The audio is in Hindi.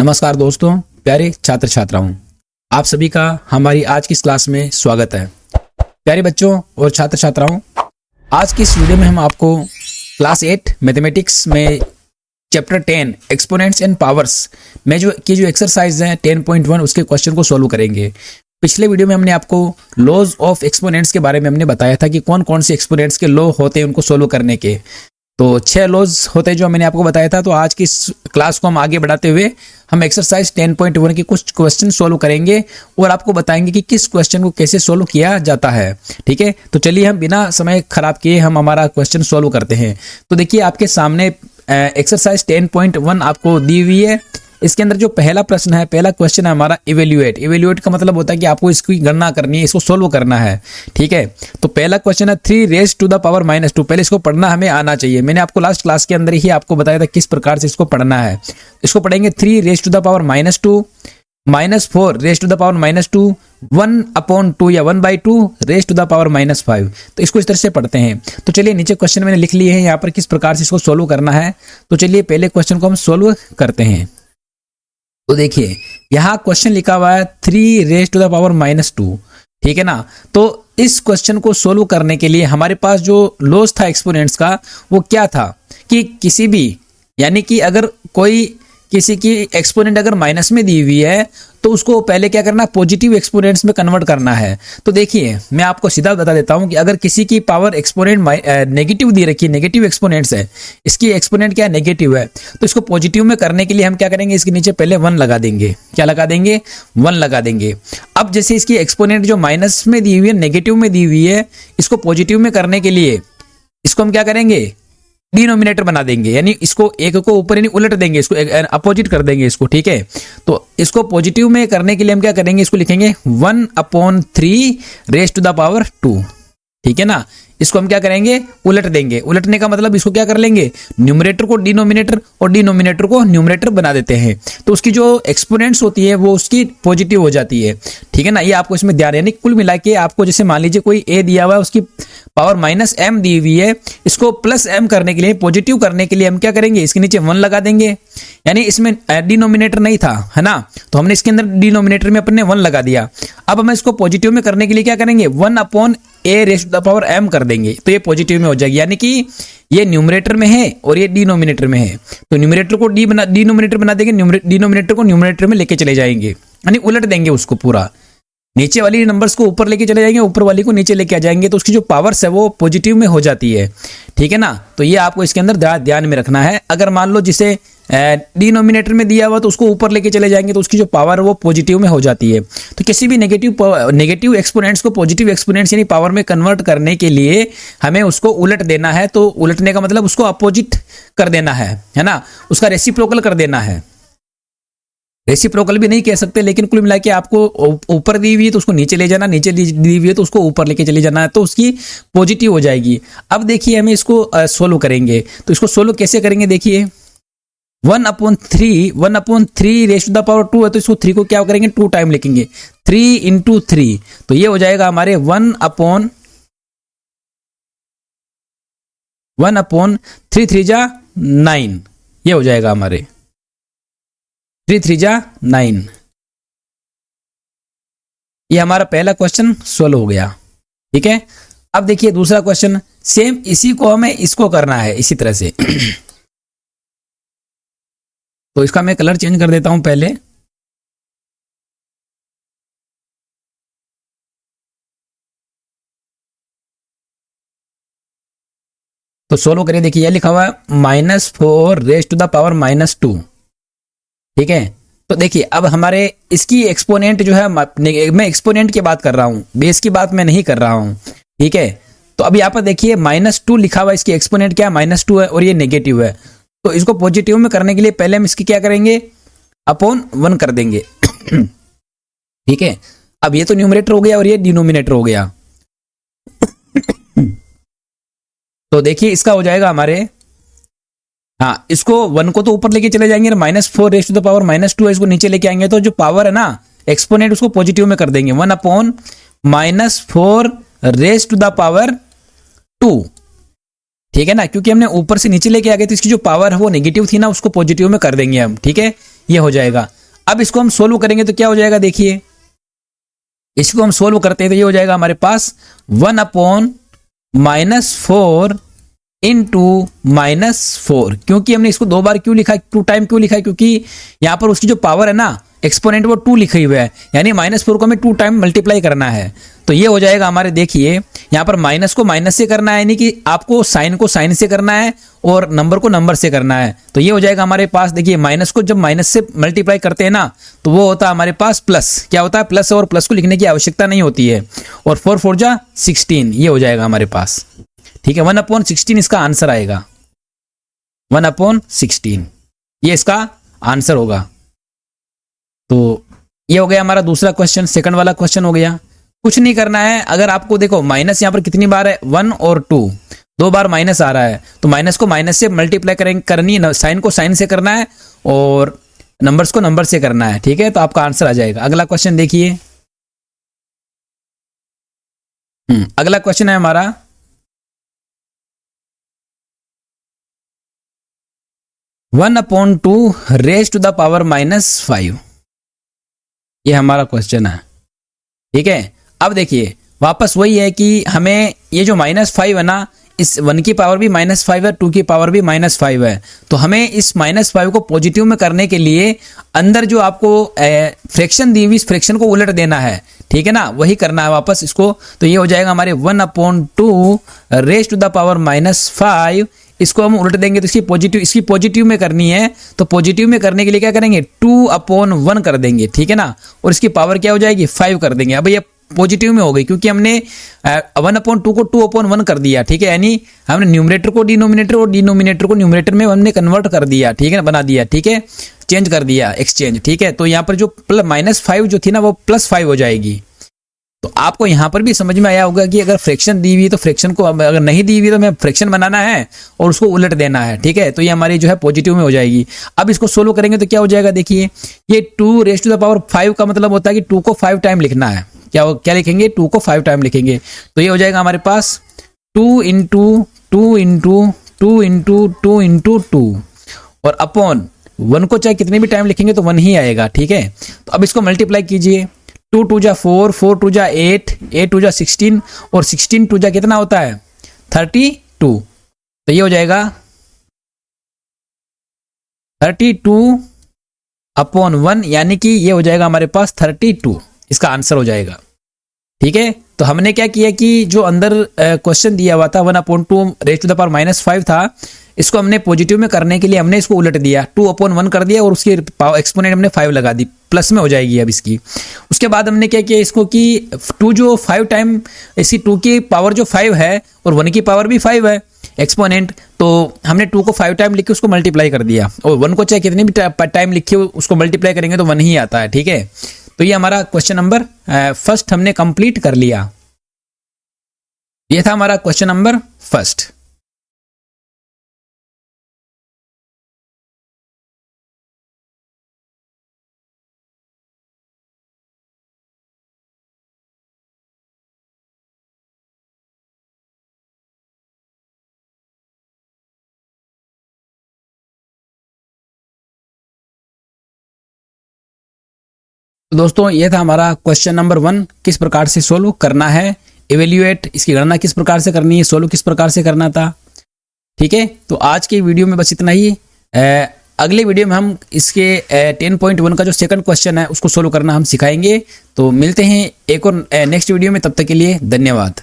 नमस्कार दोस्तों, प्यारे छात्र छात्राओं, आप सभी का हमारी आज की इस क्लास में स्वागत है। प्यारे बच्चों और छात्र छात्राओं, आज की इस वीडियो में हम आपको क्लास 8 मैथमेटिक्स में चैप्टर 10 एक्सपोनेंट्स एंड पावर्स में जो एक्सरसाइज है 10.1 उसके क्वेश्चन को सॉल्व करेंगे। पिछले वीडियो में हमने आपको लॉज ऑफ एक्सपोनेंट्स के बारे में हमने बताया था कि कौन कौन से एक्सपोनेंट्स के लॉ होते हैं उनको सॉल्व करने के। तो 6 लॉज होते हैं जो मैंने आपको बताया था। तो आज की इस क्लास को हम आगे बढ़ाते हुए हम एक्सरसाइज 10.1 के कुछ क्वेश्चन सॉल्व करेंगे और आपको बताएंगे कि किस क्वेश्चन को कैसे सॉल्व किया जाता है। ठीक है, तो चलिए हम बिना समय खराब किए हम हमारा क्वेश्चन सॉल्व करते हैं। तो देखिए आपके सामने एक्सरसाइज 10.1 आपको दी हुई है। इसके अंदर जो पहला प्रश्न है, पहला क्वेश्चन है हमारा इवेल्युएट का मतलब होता है कि आपको इसकी गणना करनी है, इसको सोल्व करना है। ठीक है, तो पहला क्वेश्चन है 3 रेज़ टू द पावर -2। पहले इसको पढ़ना हमें आना चाहिए। मैंने आपको लास्ट क्लास के अंदर ही आपको बताया था किस प्रकार से इसको पढ़ना है। इसको पढ़ेंगे 3 raise to the power -2 -4 raise to the power -2 1/2 या 1/2 रेज़ टू द पावर -5। तो इसको इस तरह से पढ़ते हैं। तो चलिए नीचे क्वेश्चन मैंने लिख लिए हैं यहाँ पर किस प्रकार से इसको सोल्व करना है। तो चलिए पहले क्वेश्चन को हम सोल्व करते हैं। तो देखिए यहाँ क्वेश्चन लिखा हुआ है 3 रेज़ टू द पावर -2। ठीक है ना, तो इस क्वेश्चन को सोल्व करने के लिए हमारे पास जो लॉज था एक्सपोनेंट्स का वो क्या था कि किसी भी यानी कि अगर कोई किसी की एक्सपोनेंट अगर माइनस में दी हुई है तो उसको पहले क्या करना, पॉजिटिव एक्सपोनेंट्स में कन्वर्ट करना है। तो देखिए मैं आपको सीधा बता देता हूं कि अगर किसी की पावर एक्सपोनेंट नेगेटिव दी रखी है, नेगेटिव एक्सपोनेंट्स है, इसकी एक्सपोनेंट क्या है, नेगेटिव है, तो इसको पॉजिटिव में करने के लिए हम क्या करेंगे, इसके नीचे पहले 1 लगा देंगे। क्या लगा देंगे, 1 लगा देंगे। अब जैसे इसकी एक्सपोनेंट जो माइनस में दी हुई है, नेगेटिव में दी हुई है, इसको पॉजिटिव में करने के लिए इसको हम क्या करेंगे, डिनोमिनेटर बना देंगे, यानी इसको एक को ऊपर यानी उलट देंगे, इसको अपोजिट कर देंगे इसको। ठीक है, तो इसको पॉजिटिव में करने के लिए हम क्या करेंगे, इसको लिखेंगे 1/3 रेज़ टू द पावर 2। ठीक है ना, इसको हम क्या करेंगे, उलट देंगे। उलटने का मतलब इसको क्या कर लेंगे, न्यूमरेटर को डिनोमिनेटर और डिनोमिनेटर को न्यूमरेटर बना देते हैं। तो उसकी जो एक्सपोनेंट्स होती है वो उसकी पॉजिटिव हो जाती है। ठीक है ना, ये आपको इसमें ध्यान, यानी कुल मिला के आपको जैसे मान लीजिए कोई a दिया हुआ है, उसकी पावर -m दी हुई है, इसको +m करने के लिए, पॉजिटिव करने के लिए हम क्या करेंगे, इसके नीचे 1 लगा देंगे। यानी इसमें डिनोमिनेटर नहीं था, है ना, तो हमने इसके अंदर डिनोमिनेटर में अपने 1 लगा दिया। अब हम इसको पॉजिटिव में करने के लिए क्या करेंगे, 1/a raise to the power m कर देंगे, तो ये पॉजिटिव में हो जाएगी। यानी कि ये न्यूमरेटर में है और ये डिनोमिनेटर में है, तो न्यूमरेटर को डिनोमिनेटर बना देंगे, डिनोमिनेटर को न्यूमरेटर में लेके चले जाएंगे, यानी उलट देंगे उसको पूरा। नीचे वाली नंबर्स को ऊपर लेके चले जाएंगे, ऊपर वाली को नीचे लेके आ जाएंगे, तो उसकी जो पावर्स है वो पॉजिटिव में हो जाती है। ठीक है ना, तो ये आपको इसके अंदर ध्यान में रखना है। अगर मान लो जिसे डिनोमिनेटर में दिया हुआ तो उसको ऊपर लेके चले जाएंगे, तो उसकी जो पावर है वो पॉजिटिव में हो जाती है। तो किसी भी नेगेटिव एक्सपोनेंट्स को पॉजिटिव एक्सपोनेंट्स यानी पावर में कन्वर्ट करने के लिए हमें उसको उलट देना है। तो उलटने का मतलब उसको अपोजिट कर देना है ना, उसका रेसिप्रोकल कर देना है। रेसिप्रोकल भी नहीं कह सकते, लेकिन कुल मिला के आपको ऊपर दी हुई है तो उसको नीचे ले जाना, नीचे दी हुई है तो उसको ऊपर लेके चले जाना है, तो उसकी पॉजिटिव हो जाएगी। अब देखिए हमें इसको सोल्व करेंगे। तो इसको सोल्व कैसे करेंगे, देखिए 1/3 रेज़ टू द पावर 2 है, तो इसको 3 को क्या करेंगे, 2 टाइम लिखेंगे, 3 × 3, तो ये हो जाएगा हमारे 1/3 3 जा 9, ये हो जाएगा हमारे 3 3 जा 9। ये हमारा पहला क्वेश्चन सोल्व हो गया। ठीक है, अब देखिए दूसरा क्वेश्चन, सेम इसी को हमें इसको करना है इसी तरह से। तो इसका मैं कलर चेंज कर देता हूं पहले। तो सोल्व करिए, देखिए यह लिखा हुआ है -4 रेज़ टू द पावर -2। ठीक है, तो देखिए अब हमारे इसकी एक्सपोनेंट जो है, मैं एक्सपोनेंट की बात कर रहा हूं, बेस की बात मैं नहीं कर रहा हूं। ठीक है, तो अब यहाँ पर देखिए -2 लिखा हुआ है, इसकी एक्सपोनेंट क्या है, -2 है और ये नेगेटिव है। तो इसको पॉजिटिव में करने के लिए पहले हम इसकी क्या करेंगे, /1 कर देंगे। ठीक है, अब ये तो न्यूमरेटर हो गया और ये डिनोमिनेटर हो गया। तो देखिए इसका हो जाएगा हमारे, हाँ, इसको 1 को तो ऊपर लेके चले जाएंगे, -4 रेज़ टू द पावर -2 है, इसको नीचे लेके आएंगे, तो जो पावर है ना एक्सपोनेंट उसको पॉजिटिव में कर देंगे, 1/-4 रेज़ टू द पावर 2। ठीक है ना, क्योंकि हमने ऊपर से नीचे लेके आ गए तो इसकी जो पावर है वो नेगेटिव थी ना, उसको पॉजिटिव में कर देंगे हम। ठीक है, ये हो जाएगा। अब इसको हम सोल्व करेंगे तो क्या हो जाएगा, देखिए इसको हम सोल्व करते हैं तो ये हो जाएगा हमारे पास 1/-4 इंटू -4। क्योंकि हमने इसको 2 बार क्यों लिखा है, 2 टाइम क्यों लिखा है, क्योंकि यहां पर उसकी जो पावर है ना एक्सपोनेंट वो 2 लिखी हुई है, यानी -4 को हमें 2 टाइम मल्टीप्लाई करना है। तो ये हो जाएगा हमारे, देखिए यहाँ पर माइनस को माइनस से करना है, यानी कि आपको साइन को साइन से करना है और नंबर को नंबर से करना है। तो ये हो जाएगा हमारे पास, देखिए माइनस को जब माइनस से मल्टीप्लाई करते हैं ना तो वो होता है हमारे पास प्लस। क्या होता है, प्लस, और प्लस को लिखने की आवश्यकता नहीं होती है। और 4 4 जा 16, ये हो जाएगा हमारे पास। ठीक है, 1/16 इसका आंसर आएगा, 1/16 ये इसका आंसर होगा। तो ये हो गया हमारा दूसरा क्वेश्चन। सेकंड वाला क्वेश्चन हो गया, कुछ नहीं करना है। अगर आपको देखो माइनस यहाँ पर कितनी बार है, 1 और 2, 2 बार माइनस आ रहा है, तो माइनस को माइनस से मल्टीप्लाई करनी है, साइन को साइन से करना है और नंबर्स को नंबर से करना है। ठीक है, तो आपका आंसर आ जाएगा। अगला क्वेश्चन देखिए, अगला क्वेश्चन है हमारा 1/2 रेज टू द पावर -5। ये हमारा क्वेश्चन है। ठीक है, अब देखिए वापस वही है कि हमें ये जो -5 है ना, इस 1 की पावर भी -5 है, 2 की पावर भी -5 है। तो हमें इस -5 को पॉजिटिव में करने के लिए अंदर जो आपको फ्रैक्शन दी हुई इस फ्रैक्शन को उलट देना है। ठीक है ना, वही करना है वापस इसको। तो ये हो जाएगा हमारे 1/2 रेज टू द पावर -5। इसको हम उलट देंगे तो इसकी पॉजिटिव में करनी है। तो पॉजिटिव में करने के लिए क्या करेंगे, 2/1 कर देंगे। ठीक है ना, और इसकी पावर क्या हो जाएगी, 5 कर देंगे। अब ये पॉजिटिव में हो गई क्योंकि हमने 1/2 को 2/1 कर दिया। ठीक है, यानी हमने न्यूमरेटर को डिनोमिनेटर और डिनोमिनेटर को न्यूमरेटर में हमने कन्वर्ट कर दिया। ठीक है ना, बना दिया। ठीक है, चेंज कर दिया, एक्सचेंज। ठीक है, तो यहाँ पर जो -5 जो थी ना वो +5 हो जाएगी। तो आपको यहां पर भी समझ में आया होगा कि अगर फ्रैक्शन दी हुई तो फ्रैक्शन को, अगर नहीं दी हुई तो हमें फ्रैक्शन बनाना है और उसको उलट देना है। ठीक है, तो ये हमारी जो है पॉजिटिव में हो जाएगी। अब इसको सोल्व करेंगे तो क्या हो जाएगा, देखिए ये 2 रेज टू द पावर 5 का मतलब होता है कि 2 को 5 टाइम लिखना है। क्या लिखेंगे, 2 को 5 टाइम लिखेंगे। तो ये हो जाएगा हमारे पास 2 × 2 × 2 × 2 × 2 और अपॉन 1 को चाहे कितने भी टाइम लिखेंगे तो 1 ही आएगा। ठीक है, तो अब इसको मल्टीप्लाई कीजिए, 2 2 जा 4, 4 2 जा 8, 8 2 जा 16 और 16 2 जा कितना होता है, 32। तो ये हो जाएगा 32/1, यानी कि ये हो जाएगा हमारे पास 32, इसका आंसर हो जाएगा। ठीक है, तो हमने क्या किया कि जो अंदर क्वेश्चन दिया हुआ था 1/2 रेज टू द पावर -5 था, इसको हमने पॉजिटिव में करने के लिए हमने इसको उलट दिया, 2/1 कर दिया और उसकी एक्सपोनेंट हमने 5 लगा दी, प्लस में हो जाएगी अब इसकी। उसके बाद हमने क्या किया इसको कि 2 जो 5 टाइम, इसी 2 की पावर जो 5 है और 1 की पावर भी 5 है एक्सपोनेंट, तो हमने 2 को 5 टाइम लिख के उसको मल्टीप्लाई कर दिया और 1 को चाहे कितनी भी टाइम लिखे उसको मल्टीप्लाई करेंगे तो 1 ही आता है। ठीक है, तो ये हमारा क्वेश्चन नंबर फर्स्ट हमने कंप्लीट कर लिया। ये था हमारा क्वेश्चन नंबर फर्स्ट। तो दोस्तों ये था हमारा क्वेश्चन नंबर 1, किस प्रकार से सोल्व करना है, इवेल्युएट इसकी गणना किस प्रकार से करनी है, सोल्व किस प्रकार से करना था। ठीक है, तो आज के वीडियो में बस इतना ही। अगले वीडियो में हम इसके 10.1 का जो सेकंड क्वेश्चन है उसको सोल्व करना हम सिखाएंगे। तो मिलते हैं एक और नेक्स्ट वीडियो में, तब तक के लिए धन्यवाद।